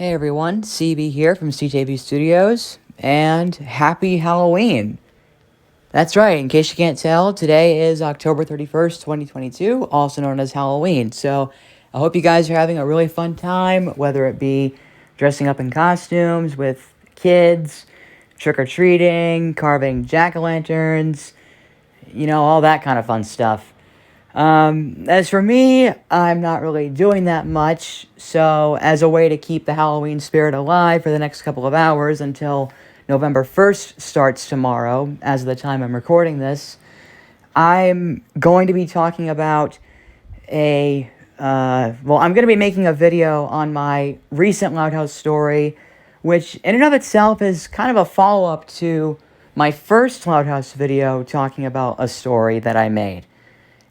Hey everyone, CB here from CJB Studios, and happy Halloween! That's right, in case you can't tell, today is October 31st, 2022, also known as Halloween. So, I hope you guys are having a really fun time, whether it be dressing up in costumes with kids, trick-or-treating, carving jack-o'-lanterns, all that kind of fun stuff. As for me, I'm not really doing that much, so as a way to keep the Halloween spirit alive for the next couple of hours until November 1st starts tomorrow, as of the time I'm recording this, I'm going to be talking about I'm going to be making a video on my recent Loud House story, which in and of itself is kind of a follow-up to my first Loud House video talking about a story that I made.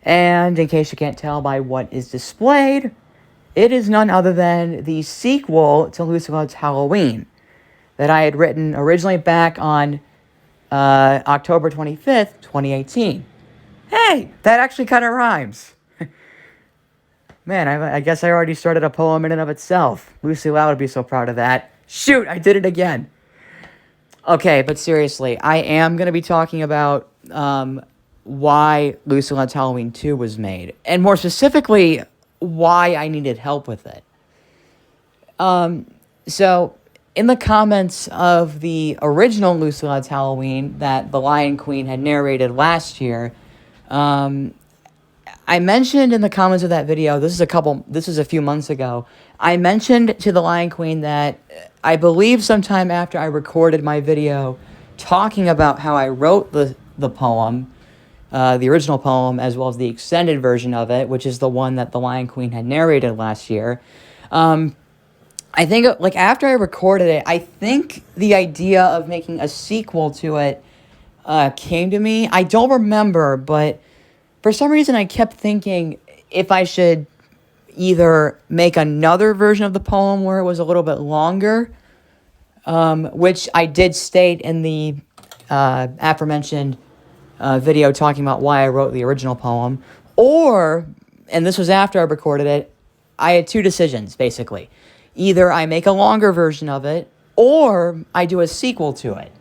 And in case you can't tell by what is displayed, it is none other than the sequel to Lucy Loud's Halloween that I had written originally back on October 25th, 2018. Hey, that actually kind of rhymes. Man, I guess I already started a poem in and of itself. Lucy Loud would be so proud of that. Shoot, I did it again. Okay, but seriously, I am going to be talking about why Lucy Loud's Halloween 2 was made, and more specifically, why I needed help with it. So, in the comments of the original Lucy Loud's Halloween that the Lion Queen had narrated last year, I mentioned in the comments of that video, this is a few months ago, I mentioned to the Lion Queen that I believe sometime after I recorded my video talking about how I wrote the poem, the original poem, as well as the extended version of it, which is the one that the Lion Queen had narrated last year. I think, after I recorded it, I think the idea of making a sequel to it came to me. I don't remember, but for some reason I kept thinking if I should either make another version of the poem where it was a little bit longer, which I did state in the aforementioned video talking about why I wrote the original poem, or, and this was after I recorded it, I had two decisions, basically. Either I make a longer version of it, or I do a sequel to it.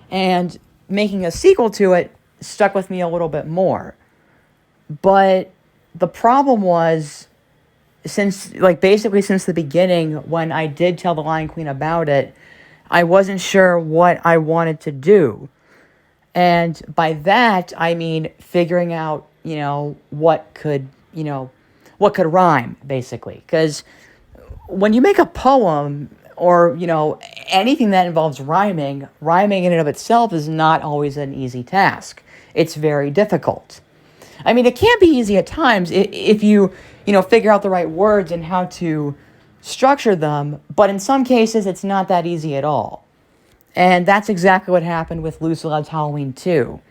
And making a sequel to it stuck with me a little bit more. But the problem was, since the beginning, when I did tell the Lion Queen about it, I wasn't sure what I wanted to do. And by that, I mean figuring out, what could rhyme, basically. Because when you make a poem, or, anything that involves rhyming in and of itself is not always an easy task. It's very difficult. I mean, it can be easy at times if you, figure out the right words and how to structure them, but in some cases, it's not that easy at all. And that's exactly what happened with Lucy Loud's Halloween 2.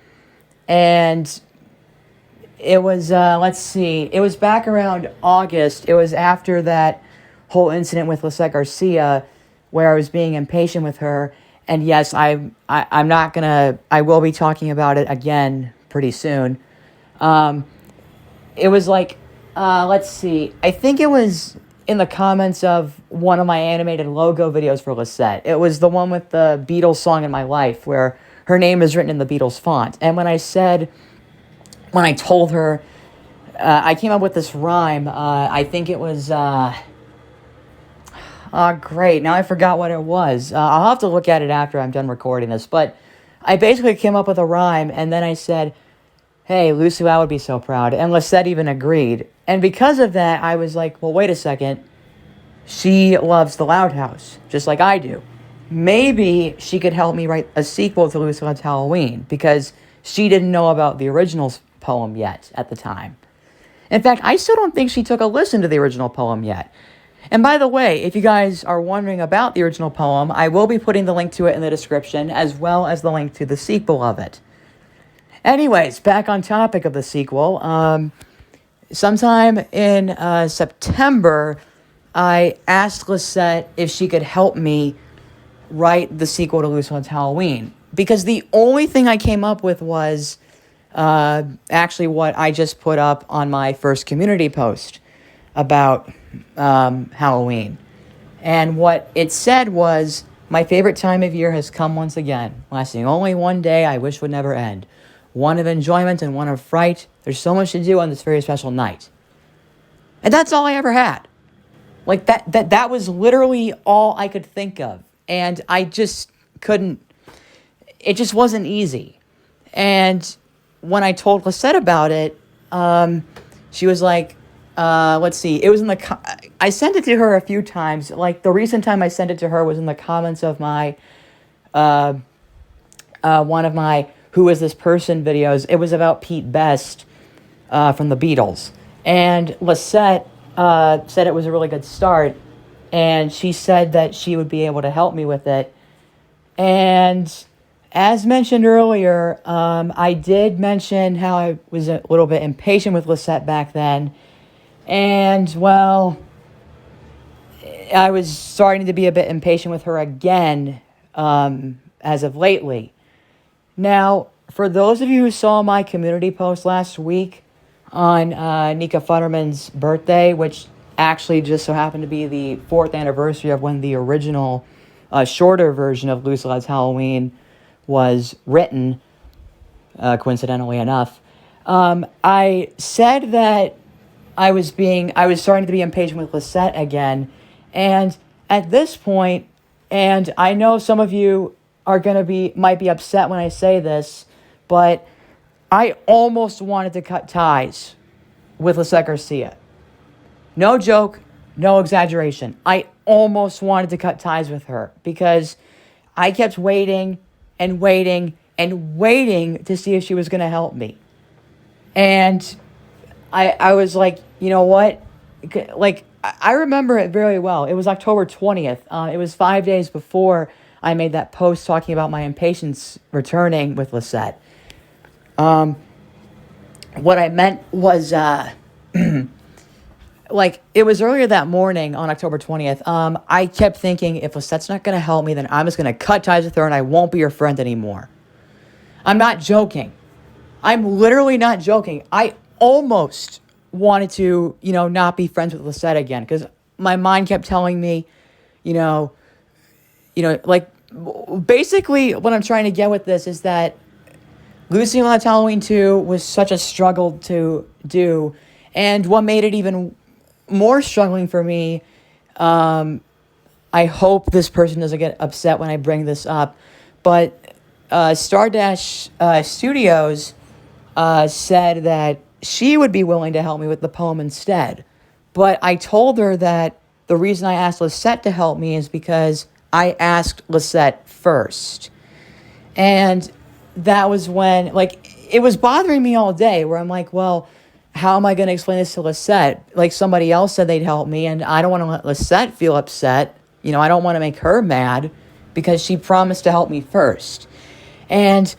And it was, it was back around August. It was after that whole incident with Lisette Garcia where I was being impatient with her. And yes, I will be talking about it again pretty soon. It was I think it was in the comments of one of my animated logo videos for Lisette. It was the one with the Beatles song In My Life, where her name is written in the Beatles font. And when I told her, I came up with this rhyme, I think it was, great, now I forgot what it was. I'll have to look at it after I'm done recording this, but I basically came up with a rhyme, and then I said, hey, Lucy Loud would be so proud, and Lisette even agreed. And because of that, I was like, well, wait a second. She loves the Loud House, just like I do. Maybe she could help me write a sequel to Lucy Loud's Halloween, because she didn't know about the original poem yet at the time. In fact, I still don't think she took a listen to the original poem yet. And by the way, if you guys are wondering about the original poem, I will be putting the link to it in the description, as well as the link to the sequel of it. Anyways, back on topic of the sequel, sometime in September, I asked Lisette if she could help me write the sequel to Lucy Loud's Halloween. Because the only thing I came up with was actually what I just put up on my first community post about Halloween. And what it said was, my favorite time of year has come once again, lasting only one day I wish would never end. One of enjoyment and one of fright. There's so much to do on this very special night. And that's all I ever had. Like, that was literally all I could think of. And I just couldn't, it just wasn't easy. And when I told Lisette about it, she was like, let's see, it was in I sent it to her a few times. Like, the recent time I sent it to her was in the comments of my, one of my Who Is This Person videos. It was about Pete Best, from the Beatles. And Lisette, said it was a really good start, and she said that she would be able to help me with it. And as mentioned earlier, I did mention how I was a little bit impatient with Lisette back then, and, well, I was starting to be a bit impatient with her again, as of lately. Now, for those of you who saw my community post last week on Nika Futterman's birthday, which actually just so happened to be the 4th anniversary of when the original shorter version of Lucy Loves Halloween was written, coincidentally enough, I said that I was starting to be impatient with Lisette again, and at this point, and I know some of you might be upset when I say this, but I almost wanted to cut ties with Lisette Garcia. No joke, no exaggeration. I almost wanted to cut ties with her because I kept waiting and waiting and waiting to see if she was going to help me. And I was like, you know what? Like, I remember it very well. It was October 20th. It was 5 days before I made that post talking about my impatience returning with Lisette. What I meant was, like, it was earlier that morning on October 20th. I kept thinking, if Lisette's not going to help me, then I'm just going to cut ties with her and I won't be her friend anymore. I'm not joking. I'm literally not joking. I almost wanted to, not be friends with Lisette again because my mind kept telling me, like, basically what I'm trying to get with this is that Lucy Loves Halloween 2 was such a struggle to do, and what made it even more struggling for me, I hope this person doesn't get upset when I bring this up, but Stardash Studios said that she would be willing to help me with the poem instead, but I told her that the reason I asked Lisette to help me is because I asked Lisette first, and that was when, like, it was bothering me all day where I'm like, well, how am I going to explain this to Lisette? Like, somebody else said they'd help me, and I don't want to let Lisette feel upset. I don't want to make her mad because she promised to help me first. And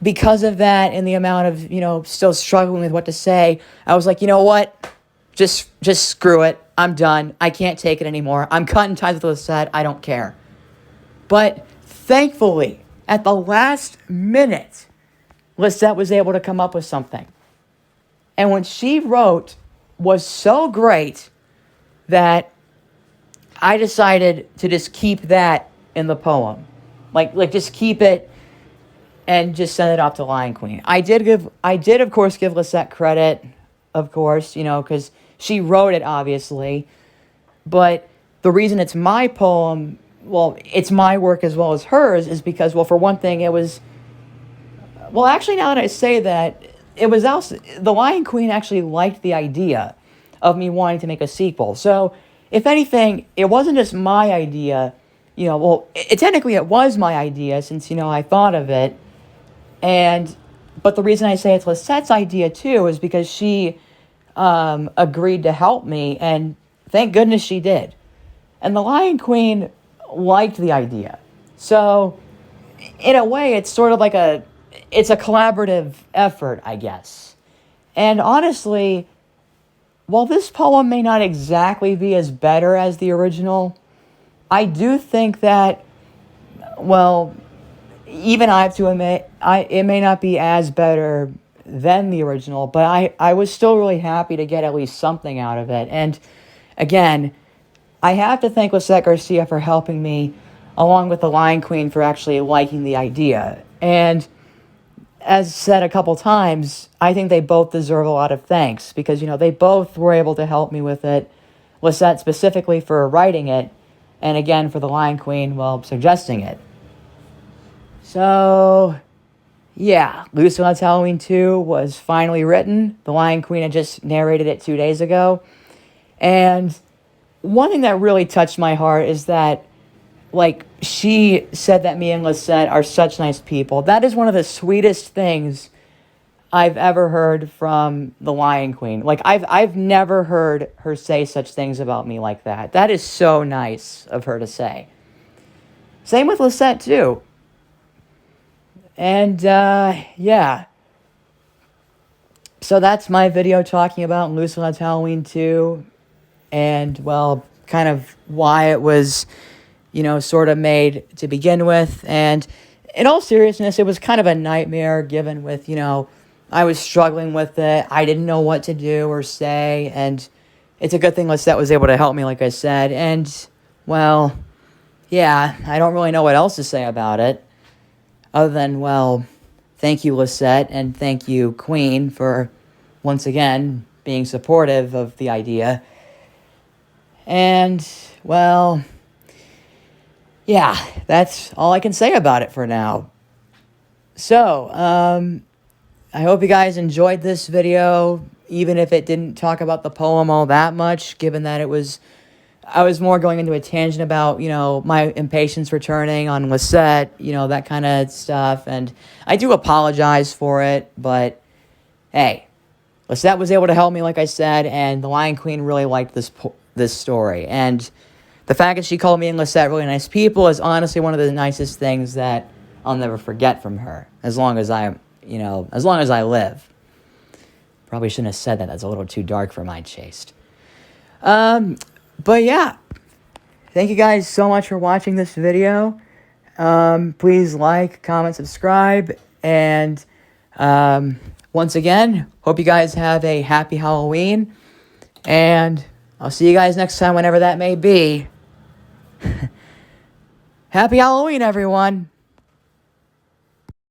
because of that and the amount of, still struggling with what to say, I was like, you know what? Just screw it. I'm done. I can't take it anymore. I'm cutting ties with Lisette. I don't care. But thankfully, at the last minute, Lisette was able to come up with something. And what she wrote was so great that I decided to just keep that in the poem. Like just keep it and just send it off to Lion Queen. I did of course give Lisette credit, of course, because she wrote it, obviously. But the reason it's my poem, well, it's my work as well as hers, is because, well, for one thing, it was, well, actually, now that I say that, it was also, the Lion Queen actually liked the idea of me wanting to make a sequel. So, if anything, it wasn't just my idea, technically it was my idea since, I thought of it. But the reason I say it's Lisette's idea too is because she agreed to help me, and thank goodness she did. And the Lion Queen liked the idea. So, in a way, it's sort of like it's a collaborative effort, I guess. And honestly, while this poem may not exactly be as better as the original, I do think that, well, even I have to admit, it may not be as better than the original, but I was still really happy to get at least something out of it. And again, I have to thank Lisette Garcia for helping me, along with the Lion Queen for actually liking the idea. And as said a couple times, I think they both deserve a lot of thanks because, they both were able to help me with it. Lisette specifically for writing it, and again for the Lion Queen, suggesting it. So, yeah, Lucy Let's Halloween 2 was finally written. The Lion Queen had just narrated it 2 days ago. And one thing that really touched my heart is that, she said that me and Lisette are such nice people. That is one of the sweetest things I've ever heard from the Lion Queen. I've never heard her say such things about me like that. That is so nice of her to say. Same with Lisette, too. And, yeah. So that's my video talking about Lucy Let's Halloween 2. And, kind of why it was, sort of made to begin with. And in all seriousness, it was kind of a nightmare given with, I was struggling with it. I didn't know what to do or say. And it's a good thing Lisette was able to help me, like I said. And, yeah, I don't really know what else to say about it. Other than, thank you, Lisette, and thank you, Queen, for, once again, being supportive of the idea. And, yeah, that's all I can say about it for now. So, I hope you guys enjoyed this video, even if it didn't talk about the poem all that much, given that I was more going into a tangent about, my impatience returning on Lisette, that kind of stuff. And I do apologize for it, but hey, Lisette was able to help me, like I said, and the Lion Queen really liked this story. And the fact that she called me and Lisette really nice people is honestly one of the nicest things that I'll never forget from her, as long as I live. Probably shouldn't have said that. That's a little too dark for my taste. But yeah, thank you guys so much for watching this video. Please like, comment, subscribe, and once again, hope you guys have a happy Halloween, and I'll see you guys next time, whenever that may be. Happy Halloween, everyone!